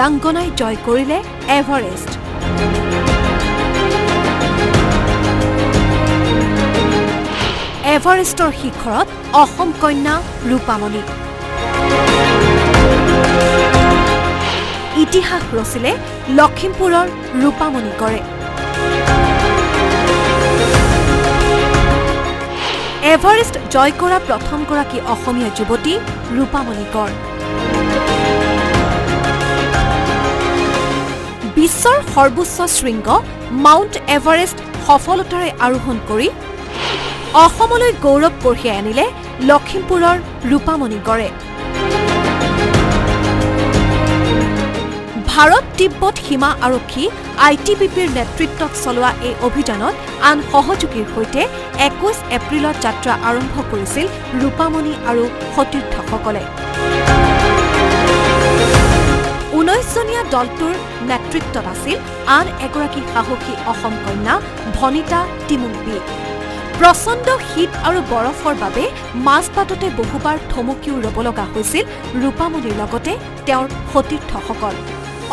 বীৰাংগনাই জয় কৰিলে এভাৰেষ্ট। এভাৰেষ্টৰ শিখৰত অসম কন্যা ৰূপামণি। ইতিহাস ৰচিলে লখিমপুৰৰ ৰূপামণি গড়ে। এভাৰেষ্ট জয় কৰা প্ৰথমগৰাকী অসমীয়া যুৱতী ৰূপামণি গড়। বিশ্বৰ সৰ্বোচ্চ শৃংগ মাউণ্ট এভাৰেষ্ট সফলতাৰে আৰোহণ কৰি অসমলৈ গৌৰৱ কঢ়িয়াই আনিলে লখিমপুৰৰ ৰূপামণি গড়ে। ভাৰত তিব্বত সীমা আৰক্ষী ITBPৰ নেতৃত্বত চলোৱা এই অভিযানত আন সহযোগীৰ সৈতে 21 এপ্ৰিলত যাত্ৰা আৰম্ভ কৰিছিল ৰূপামণি আৰু সতীৰ্থসকলে। 19জনীয়া দলটোৰ নেতৃত্বত আছিল আন এগৰাকী সাহসী অসম কন্যা ভনিতা টিমুংপি। প্ৰচণ্ড শীত আৰু বৰফৰ বাবে মাজবাটতে বহুবাৰ থমকিও ৰ'ব লগা হৈছিল ৰূপামণিৰ লগতে তেওঁৰ সতীৰ্থসকল।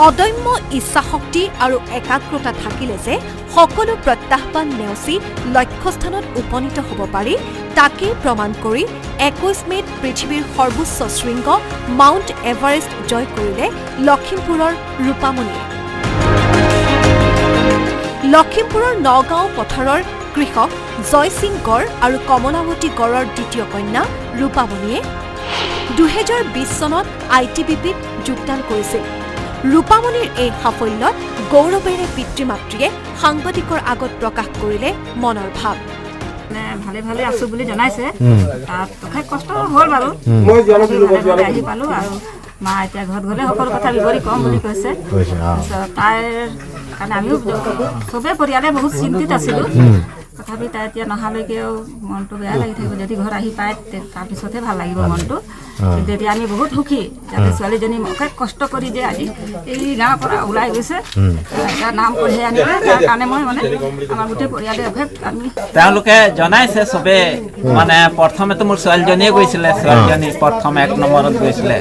অদম্য ইচ্ছাশক্তি আৰু একাগ্ৰতা থাকিলে যে সকলো প্ৰত্যাহ্বান নেওচি লক্ষ্যস্থানত উপনীত হ'ব পাৰি, তাকেই প্ৰমাণ কৰি 21 মে'ত পৃথিৱীৰ সৰ্বোচ্চ শৃংগ মাউণ্ট এভাৰেষ্ট জয় কৰিলে লখিমপুৰৰ ৰূপামণিয়ে। লখিমপুৰৰ নগাঁও পথাৰৰ কৃষক জয়সিং গড় আৰু কমলাৱতী গড়ৰ দ্বিতীয় কন্যা ৰূপামণিয়ে 2020 চনত ITBPত যোগদান কৰিছিল। ৰূপামণিৰ এই সাফল্যত গৌৰৱেৰে পিতৃ মাতৃয়ে সাংবাদিকৰ আগত প্ৰকাশ কৰিলে মনৰ ভাৱ। ভালে ভালে আছো বুলি জনাইছে, তাত তথাপি কষ্ট হ'ল বাৰু, আহি পালো আৰু মা এতিয়া ঘৰত গ'লে সকলো কথা বিৱৰি কম বুলি কৈছে। তাইৰ কাৰণে আমিও চবেই পৰিয়ালে বহুত চিন্তিত আছিলো, তথাপি তাই এতিয়া নহালৈকেও মনটো বেয়া লাগি থাকিব। যদি ঘৰত আহি পায় তাৰপিছতহে ভাল লাগিব মনটো। কিন্তু এতিয়া আমি বহুত সুখী, যাতে ছোৱালীজনী অশেষ কষ্ট কৰি যে আজি এই গাঁৱৰ পৰা ওলাই গৈছে, তাৰ নাম কঢ়িয়াই আনিলে, তাৰ কাৰণে মই মানে আমাৰ গোটেই পৰিয়ালে অশেষ আমি তেওঁলোকে জনাইছে চবে। মানে প্ৰথমেতো মোৰ ছোৱালীজনীয়ে গৈছিলে, ছোৱালীজনী প্ৰথম 1 নম্বৰত গৈছিলে।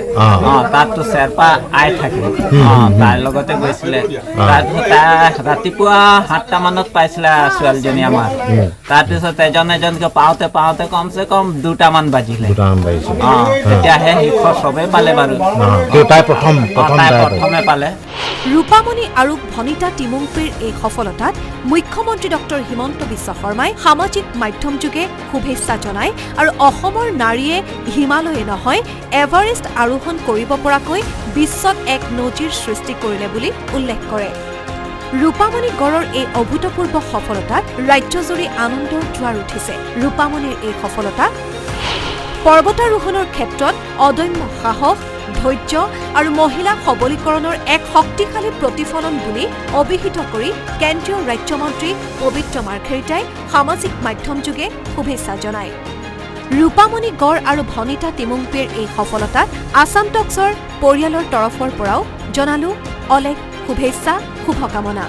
তাততো চেৰপা আই থাকে, তাৰ লগতে গৈছিলে। তাৰপিছত তাই ৰাতিপুৱা 7টা মানত পাইছিলে ছোৱালীজনী আমাৰ। তাৰপিছত এজন এজনকে পাওঁতে পাওঁতে কমচে কম 2টামান বাজিলে। তেতিয়াহে শিখৰ চবেই পালে বাৰু, তাই প্ৰথমে পালে। ৰূপামণি আৰু ভনিতা টিমুংপিৰ এই সফলতাত মুখ্যমন্ত্ৰী ডক্টৰ হিমন্ত বিশ্ব শৰ্মাই সামাজিক মাধ্যম যোগে শুভেচ্ছা জনায় আৰু অসমৰ নাৰীয়ে হিমালয়ে নহয় এভাৰেষ্ট আৰোহণ কৰিব পৰাকৈ বিশ্বত এক নজিৰ সৃষ্টি কৰিলে বুলি উল্লেখ কৰে। ৰূপামণি গড়ৰ এই অভূতপূৰ্ব সফলতাত ৰাজ্যজুৰি আনন্দৰ জোৱাৰ উঠিছে। ৰূপামণিৰ এই সফলতা পৰ্বতাৰোহণৰ ক্ষেত্ৰত অদম্য সাহস, ধৈৰ্য আৰু মহিলা সবলীকৰণৰ এক শক্তিশালী প্ৰতিফলন বুলি অভিহিত কৰি কেন্দ্ৰীয় ৰাজ্যমন্ত্ৰী পবিত্ৰ মাৰ্ঘেৰিটাই সামাজিক মাধ্যম যোগে শুভেচ্ছা জনায়। ৰূপামণি গড় আৰু ভনিতা টিমুংপিৰ এই সফলতাত আছাম টক্সৰ পৰিয়ালৰ তৰফৰ পৰাও জনালো অলেখ শুভেচ্ছা, শুভকামনা।